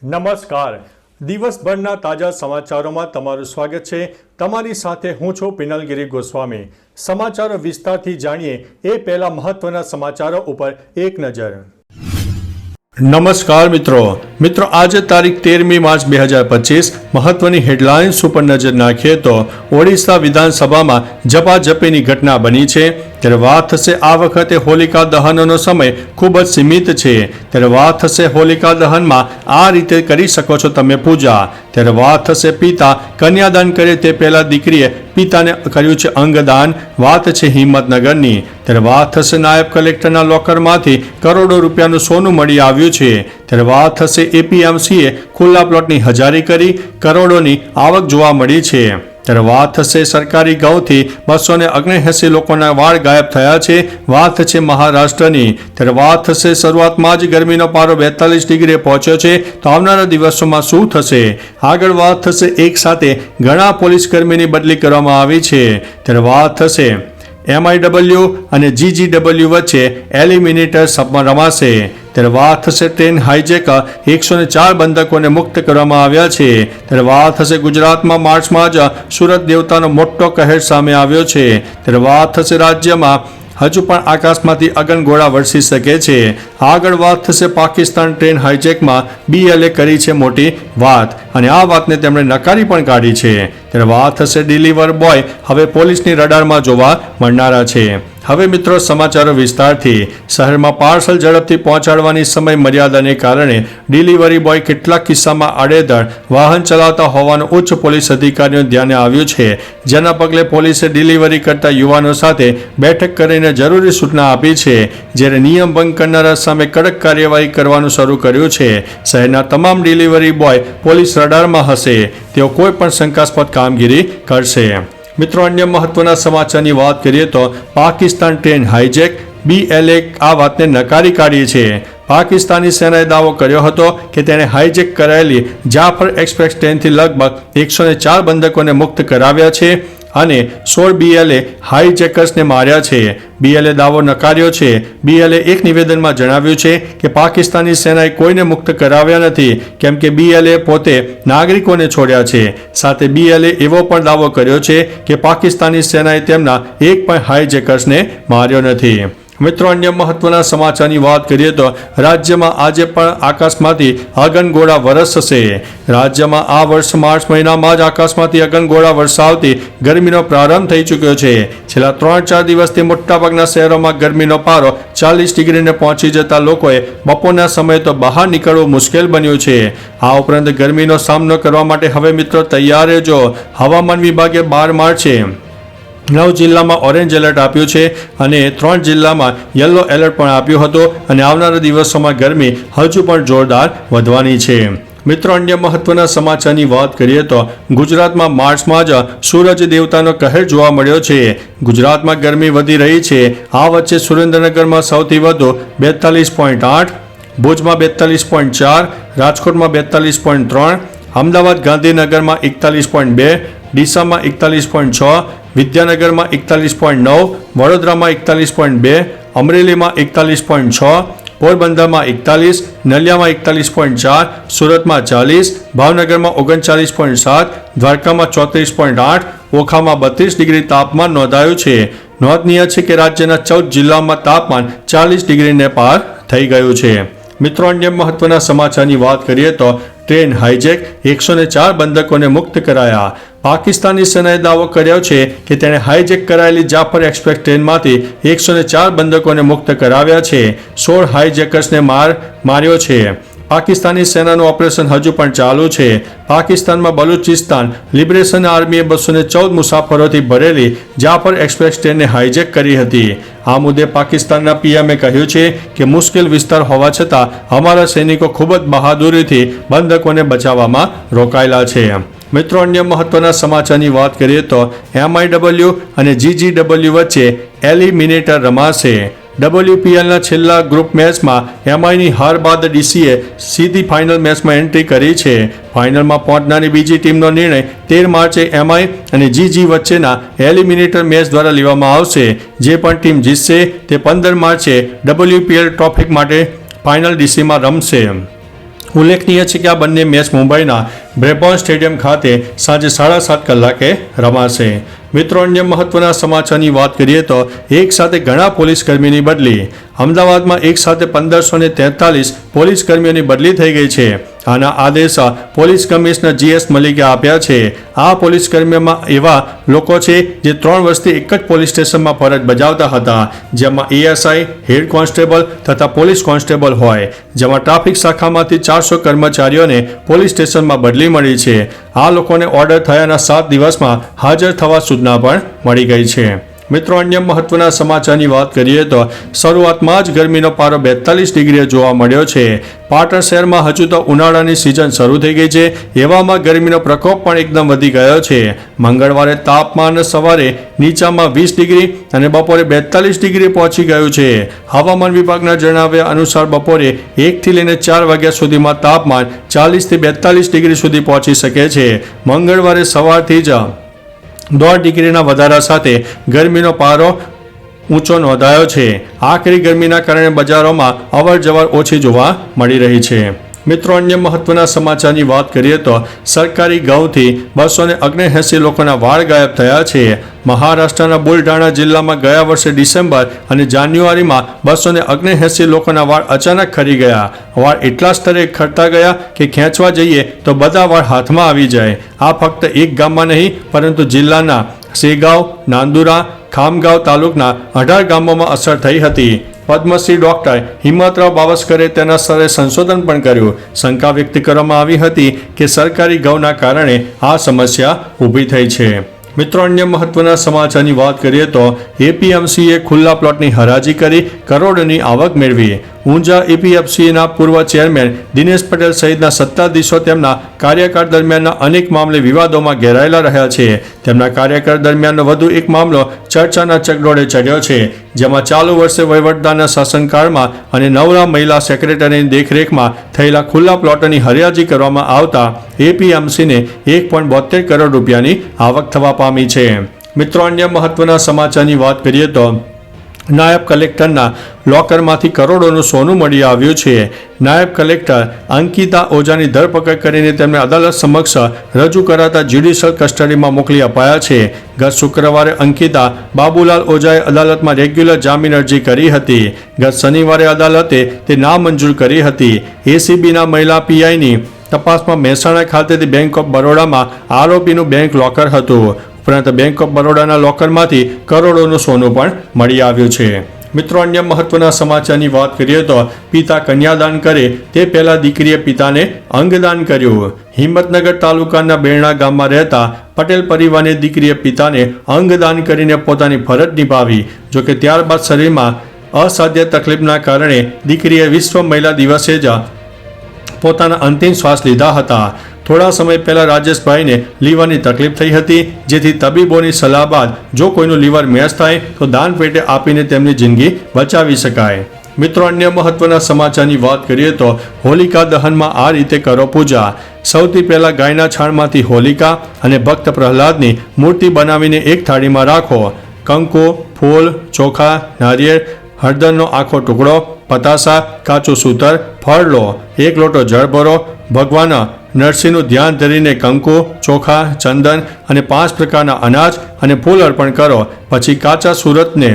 નમસ્કાર. દિવસભરના તાજા સમાચારોમાં તમારું સ્વાગત છે. તમારી સાથે હું છું પિનલગીરી ગોસ્વામી. સમાચારો વિસ્તારથી જાણીએ એ પહેલા મહત્વના સમાચારો ઉપર એક નજર. નમસ્કાર મિત્રો આજે તારીખ 13મી માર્ચ 2025 મહત્વની હેડલાઇન્સ ઉપર નજર નાખીએ તો ઓડિશા વિધાનસભામાં ઝપાઝપીની ઘટના બની છે. ત્યારે વાત થશે આ વખતે હોલિકા દહનનો સમય ખૂબ જ સીમિત છે. ત્યારે વાત થશે હોલિકા દહનમાં આ રીતે કરી શકો છો તમે પૂજા. ત્યારે વાત થશે પિતા કન્યાદાન કરે તે પહેલા દીકરીએ પિતાને કર્યું છે અંગદાન. વાત છે હિંમતનગરની. ત્યારે વાત થશે નાયબ કલેક્ટરના લોકરમાંથી કરોડો રૂપિયાનું સોનું મળી આવ્યું છે. ત્યારે વાત થશે એપીએમસીએ ખુલ્લા પ્લોટની હજારી કરી, કરોડોની આવક જોવા મળી છે. ત્યારે વાત થશે સરકારી ઘઉંથી 279 લોકોના વાળ ગાયબ થયા છે. વાત છે મહારાષ્ટ્રની. ત્યારે વાત થશે શરૂઆતમાં જ ગરમીનો પારો 42 ડિગ્રીએ પહોંચ્યો છે, તો આવનારા દિવસોમાં શું થશે. આગળ વાત થશે એક સાથે ઘણા પોલીસ કર્મીની બદલી કરવામાં આવી છે. ત્યારે વાત થશે MIW અને GGW વચ્ચે એલિમિનેટર રમાશે. ત્યારે વાત થશે ટ્રેન હાઈજેક 104 બંધકોને મુક્ત કરવામાં આવ્યા છે. ત્યારે વાત થશે ગુજરાતમાં માર્ચમાં જ સુરત દેવતાનો મોટો કહેર સામે આવ્યો છે. ત્યારે વાત થશે રાજ્યમાં હજુ પણ આકાશમાંથી અગનગોળા વરસી શકે છે. આગળ વાત થશે પાકિસ્તાન ટ્રેન હાઈજેકમાં BLA કરી છે મોટી વાત, અને આ વાતને તેમણે નકારી પણ કાઢી છે. ત્યારે વાત થશે ડિલિવર બોય હવે પોલીસની રડારમાં જોવા મળનારા છે. હવે મિત્રો સમાચારો વિસ્તારથી. શહેરમાં પાર્સલ ઝડપથી પહોંચાડવાની સમય મર્યાદાને કારણે ડિલિવરી બોય કેટલાક કિસ્સામાં આડેધડ વાહન ચલાવતા હોવાનું ઉચ્ચ પોલીસ અધિકારીઓ ધ્યાને આવ્યું છે. જેના પગલે પોલીસે ડિલિવરી કરતા યુવાનો સાથે બેઠક કરીને જરૂરી સૂચના આપી છે. જ્યારે નિયમ ભંગ કરનારા સામે કડક કાર્યવાહી કરવાનું શરૂ કર્યું છે. શહેરના તમામ ડિલિવરી બોય પોલીસ રડારમાં હશે. તેઓ કોઈ પણ શંકાસ્પદ કામગીરી કરશે. મિત્રો અન્ય મહત્વના સમાચારની વાત કરીએ તો પાકિસ્તાન ટ્રેન હાઈજેક, BLA આ વાતને નકારી કાઢી છે. પાકિસ્તાની સેનાએ દાવો કર્યો હતો કે તેણે હાઈજેક કરાયેલી જાફર એક્સપ્રેસ ટ્રેનથી લગભગ 104 બંધકોને મુક્ત કરાવ્યા છે અને 16 BLA હાઈજેકર્સને માર્યા છે. BLA દાવો નકાર્યો છે. BLA એક નિવેદનમાં જણાવ્યું છે કે પાકિસ્તાની સેનાએ કોઈને મુક્ત કરાવ્યા નથી, કેમ કે BLA પોતે નાગરિકોને છોડ્યા છે. સાથે BLA એવો પણ દાવો કર્યો છે કે પાકિસ્તાની સેનાએ તેમના એક પણ હાઈજેકર્સને માર્યો નથી. મિત્રો અન્ય મહત્વના સમાચારની વાત કરીએ તો રાજ્યમાં આજે પણ આકાશમાંથી અગનગોળા વરસશે. રાજ્યમાં આ વર્ષ માર્ચ મહિનામાં જ આકાશમાંથી અગનગોળા વરસાવતી ગરમીનો પ્રારંભ થઈ ચૂક્યો છે. છેલ્લા 3-4 દિવસથી મોટાભાગના શહેરોમાં ગરમીનો પારો 40 ડિગ્રીને પહોંચી જતા લોકોએ બપોરના સમયે તો બહાર નીકળવું મુશ્કેલ બન્યું છે. આ ઉપરાંત ગરમીનો સામનો કરવા માટે હવે મિત્રો તૈયાર રહેજો. હવામાન વિભાગે 12 માર્ચે 9 જિલ્લામાં ઓરેન્જ એલર્ટ આપ્યું છે અને 3 જિલ્લામાં યલો એલર્ટ પણ આપ્યું હતું. અને આવનારા દિવસોમાં ગરમી હજુ પણ જોરદાર વધવાની છે. મિત્રો અન્ય મહત્વના સમાચારની વાત કરીએ તો ગુજરાતમાં માર્ચમાં જ સૂરજ દેવતાનો કહેર જોવા મળ્યો છે. ગુજરાતમાં ગરમી વધી રહી છે. આ વચ્ચે સુરેન્દ્રનગરમાં સૌથી વધુ 42.8, ભુજમાં 42.4, રાજકોટમાં 42.3, અમદાવાદ ગાંધીનગરમાં 41.2, ડીસામાં 41.6, વિદ્યાનગરમાં 41.9, વડોદરામાં 41.2, અમરેલીમાં 41.6, પોરબંદરમાં 41, નલિયામાં 41.4, સુરતમાં 40, ભાવનગરમાં 39.7, દ્વારકામાં 34.8, ઓખામાં 32 ડિગ્રી તાપમાન નોંધાયું છે. નોંધનીય છે કે રાજ્યના 14 જિલ્લાઓમાં તાપમાન 40 ડિગ્રીને પાર થઈ ગયું છે. મિત્રો અન્ય મહત્વના સમાચારની વાત કરીએ તો ટ્રેન હાઈજેક, 104 બંધકોને મુક્ત કરાયા. પાકિસ્તાની સેનાએ દાવો કર્યો છે કે તેણે હાઈજેક કરાયેલી જાફર એક્સપ્રેસ ટ્રેનમાંથી 104 બંધકોને મુક્ત કરાવ્યા છે. 16 હાઈજેકર્સને માર્યો છે. પાકિસ્તાની સેનાનું ઓપરેશન હજુ પણ ચાલુ છે. પાકિસ્તાનમાં બલુચિસ્તાન લિબરેશન આર્મીએ 214 મુસાફરોથી ભરેલી જાફર એક્સપ્રેસ ટ્રેનને હાઈજેક કરી હતી. આ મુદ્દે પાકિસ્તાનના PMએ કહ્યું છે કે મુશ્કેલ વિસ્તાર હોવા છતાં અમારા સૈનિકો ખૂબ જ બહાદુરીથી બંધકોને બચાવવામાં રોકાયેલા છે. મિત્રો અન્ય મહત્વના સમાચારની વાત કરીએ તો MIW અને GGW વચ્ચે એલિમિનેટર રમાશે. WPLના છેલ્લા ગ્રુપ મેચમાં MIની હાર બાદ DCએ સીધી ફાઇનલ મેચમાં એન્ટ્રી કરી છે. ફાઇનલમાં પહોંચનારી બીજી ટીમનો નિર્ણય 13 માર્ચે MI અને GG વચ્ચેના એલિમિનેટર મેચ દ્વારા લેવામાં આવશે. જે પણ ટીમ જીતશે તે 15 માર્ચે WPL ટ્રોફી માટે ફાઇનલ DCમાં રમશે. ઉલ્લેખનીય છે કે આ બંને મેચ મુંબઈના બ્રેબોર્ન સ્ટેડિયમ ખાતે સાંજે 7:30 કલાકે રમાશે. મિત્રો, અન્ય મહત્વના સમાચારની વાત કરીએ તો એક સાથે ઘણા પોલીસ કર્મીની બદલી. અમદાવાદમાં એક સાથે 1543 પોલીસ કર્મીઓની બદલી થઈ ગઈ છે. આના આદેશ પોલીસ કમિશનર GS મલિકે આપ્યા છે. આ પોલીસ કર્મીઓમાં એવા લોકો છે જે 3 વર્ષથી એક જ પોલીસ સ્ટેશનમાં ફરજ બજાવતા હતા, જેમાં ASI, હેડ કોન્સ્ટેબલ તથા પોલીસ કોન્સ્ટેબલ હોય. જેમાં ટ્રાફિક શાખામાંથી 400 કર્મચારીઓને પોલીસ સ્ટેશનમાં બદલી મળી છે. આ લોકોને ઓર્ડર થયાના 7 દિવસમાં હાજર થવા સૂચના પણ મળી ગઈ છે. મિત્રો, અન્ય મહત્વના સમાચારની વાત કરીએ તો શરૂઆતમાં જ ગરમીનો પારો 42 ડિગ્રીએ જોવા મળ્યો છે. પાટણ શહેરમાં હજુ તો ઉનાળાની સિઝન શરૂ થઈ ગઈ છે. એવામાં ગરમીનો પ્રકોપ પણ એકદમ વધી ગયો છે. મંગળવારે તાપમાન સવારે નીચામાં 20 ડિગ્રી અને બપોરે 42 ડિગ્રી પહોંચી ગયું છે. હવામાન વિભાગના જણાવ્યા અનુસાર બપોરે 1 થી લઈને 4 વાગ્યા સુધીમાં તાપમાન 40 થી 42 ડિગ્રી સુધી પહોંચી શકે છે. મંગળવારે સવારથી જ 1.5 ડિગ્રીના વધારા સાથે ગરમીનો પારો ઊંચો નોંધાયો છે. આકરી ગરમીના કારણે બજારોમાં અવરજવર ઓછી જોવા મળી રહી છે. મિત્રો, અન્ય મહત્વના સમાચારની વાત કરીએ તો સરકારી ગૌથી 279 લોકોના વાળ ગાયબ થયા છે. મહારાષ્ટ્રના બુલઢાણા જિલ્લામાં ગયા વર્ષે ડિસેમ્બર અને જાન્યુઆરીમાં 279 લોકોના વાળ અચાનક ખરી ગયા. વાળ એટલા સ્તરે ખરતા ગયા કે ખેંચવા જઈએ તો બધા વાળ હાથમાં આવી જાય. આ ફક્ત એક ગામમાં નહીં પરંતુ જિલ્લાના સેગાંવ, નાંદુરા, ખામગાંવ તાલુકના 18 ગામોમાં અસર થઈ હતી. પદ્મશ્રી ડોક્ટર હિંમતરાવ બાવસ્કરે તેના સ્તરે સંશોધન પણ કર્યું. શંકા વ્યક્ત કરવામાં આવી હતી કે સરકારી ગૌના કારણે આ સમસ્યા ઊભી થઈ છે. મિત્રો, અન્ય મહત્વના સમાચારની વાત કરીએ તો APMCએ ખુલ્લા પ્લોટની હરાજી કરી કરોડોની આવક મેળવી. ઊંઝા APMCના પૂર્વ ચેરમેન દિનેશ પટેલ સહિતના સત્તાધીશો તેમના કાર્યકાળ દરમિયાનના અનેક મામલે વિવાદોમાં ઘેરાયેલા રહ્યા છે. તેમના કાર્યકાળ દરમિયાનનો વધુ એક મામલો ચર્ચાના ચકડોળે ચડ્યો છે, જેમાં ચાલુ વર્ષે વહીવટદારના શાસનકાળમાં અને નવરા મહિલા સેક્રેટરીની દેખરેખમાં થયેલા ખુલ્લા પ્લોટોની હરાજી કરવામાં આવતા APMCને 1.72 કરોડ રૂપિયાની આવક થવા પામી છે. મિત્રો, અન્ય મહત્વના સમાચારની વાત કરીએ તો નાયબ કલેક્ટરના લોકરમાંથી કરોડોનું સોનું મળી આવ્યું છે. નાયબ કલેક્ટર અંકિતા ઓઝાની ધરપકડ કરીને તેમને અદાલત સમક્ષ રજૂ કરાતા જ્યુડિશિયલ કસ્ટડીમાં મોકલી અપાયા છે. ગત શુક્રવારે અંકિતા બાબુલાલ ઓઝાએ અદાલતમાં રેગ્યુલર જામીન અરજી કરી હતી. ગત શનિવારે અદાલતે તે નામંજૂર કરી હતી. ACBના મહિલા PIની તપાસમાં મહેસાણા ખાતેથી બેંક ઓફ બરોડામાં આરોપીનું બેંક લોકર હતું. ઉપરાંત બેંક ઓફ બરોડાના લોકરમાંથી કરોડોનું સોનું પણ મળી આવ્યું છે. મિત્રો, અન્ય મહત્વના સમાચારની વાત કરીએ તો પિતા કન્યાદાન કરે તે પહેલા દીકરીએ પિતાને અંગદાન કર્યું. હિંમતનગર તાલુકાના બેરણા ગામમાં રહેતા પટેલ પરિવારની દીકરીએ પિતાને અંગદાન કરીને પોતાની ફરજ નિભાવી. જોકે ત્યારબાદ શરીરમાં અસાધ્ય તકલીફના કારણે દીકરીએ વિશ્વ મહિલા દિવસે જ પોતાના અંતિમ શ્વાસ લીધા હતા. થોડા સમય પહેલા રાજેશભાઈને લીવરની તકલીફ થઈ હતી, જેથી તબીબોની સલાહ બાદ જો કોઈનું લીવર મેચ થાય તો દાન પેટે આપીને તેમની જિંદગી બચાવી શકાય. મિત્રો, અન્ય મહત્વના સમાચારની વાત કરીએ તો હોલિકા દહનમાં આ રીતે કરો પૂજા. સૌથી પહેલા ગાયના છાણમાંથી હોલિકા અને ભક્ત પ્રહલાદની મૂર્તિ બનાવીને એક થાળીમાં રાખો. કંકુ, ફૂલ, ચોખા, નારિયેળ, હળદરનો આખો ટુકડો, પતાસા, કાચું સૂતર, ફળ લો. 1 લોટો જળ ભરો. ભગવાન નરસિંહનું ધ્યાન ધરીને કંકુ, ચોખા, ચંદન અને 5 પ્રકારના અનાજ અને ફૂલ અર્પણ કરો. પછી કાચા સુરતને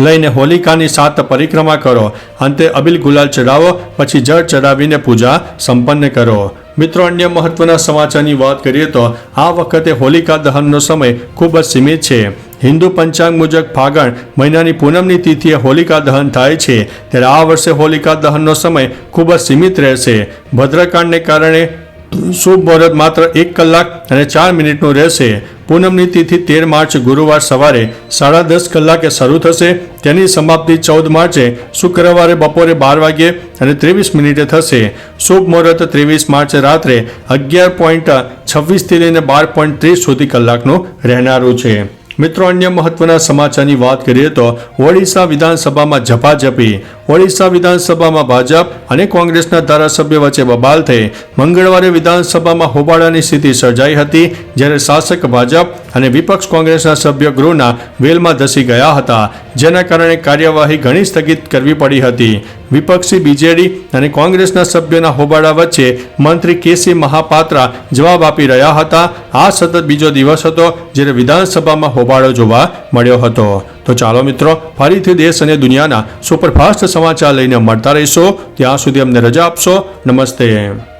લઈને હોલિકાની 7 પરિક્રમા કરો. અંતે અબીલ ગુલાલ ચડાવો. પછી જળ ચડાવીને પૂજા સંપન્ન કરો. મિત્રો, અન્ય મહત્વના સમાચારની વાત કરીએ તો આ વખતે હોલિકા દહનનો સમય ખૂબ જ સીમિત છે. હિન્દુ પંચાંગ મુજબ ફાગણ મહિનાની પૂનમની તિથિએ હોલિકા દહન થાય છે. ત્યારે આ વર્ષે હોલિકા દહનનો સમય ખૂબ જ સીમિત રહેશે. ભદ્રકાળને કારણે શુભ મુહૂર્ત માત્ર 1 કલાક અને 4 મિનિટનું રહેશે. પૂનમની તિથિ 13 માર્ચ ગુરુવાર સવારે 10:30 કલાકે શરૂ થશે. તેની સમાપ્તિ 14 માર્ચે શુક્રવારે બપોરે 12 વાગ્યે અને 23 મિનિટે થશે. શુભ મુહૂર્ત 23 માર્ચે રાત્રે 11:26 થી લઈને 12:30 સુધી કલાકનું રહેનારું છે. મિત્રો, અન્ય મહત્વના સમાચારની વાત કરીએ તો ઓડિશા વિધાનસભામાં ઝપાઝપી. ઓડિશા વિધાનસભામાં ભાજપ અને કોંગ્રેસના ધારાસભ્ય વચ્ચે બબાલ થઈ મંગળવારે વિધાનસભામાં હોબાળાની સ્થિતિ સર્જાઈ હતી, જ્યારે શાસક ભાજપ અને વિપક્ષ કોંગ્રેસના સભ્યો ગૃહના વેલમાં ધસી ગયા હતા, જેના કારણે કાર્યવાહી ઘણી સ્થગિત કરવી પડી હતી. વિપક્ષી બીજેડી અને કોંગ્રેસના સભ્યોના હોબાળા વચ્ચે મંત્રી કેસી મહાપાત્રા જવાબ આપી રહ્યા હતા. આ સતત બીજો દિવસ હતો જ્યારે વિધાનસભામાં હોબાળો જોવા મળ્યો હતો. તો ચાલો મિત્રો, ફરીથી દેશ અને દુનિયાના સુપરફાસ્ટ સમાચાર લઈને મળતા રહીશો. ત્યાં સુધી અમને રજા આપશો. નમસ્તે.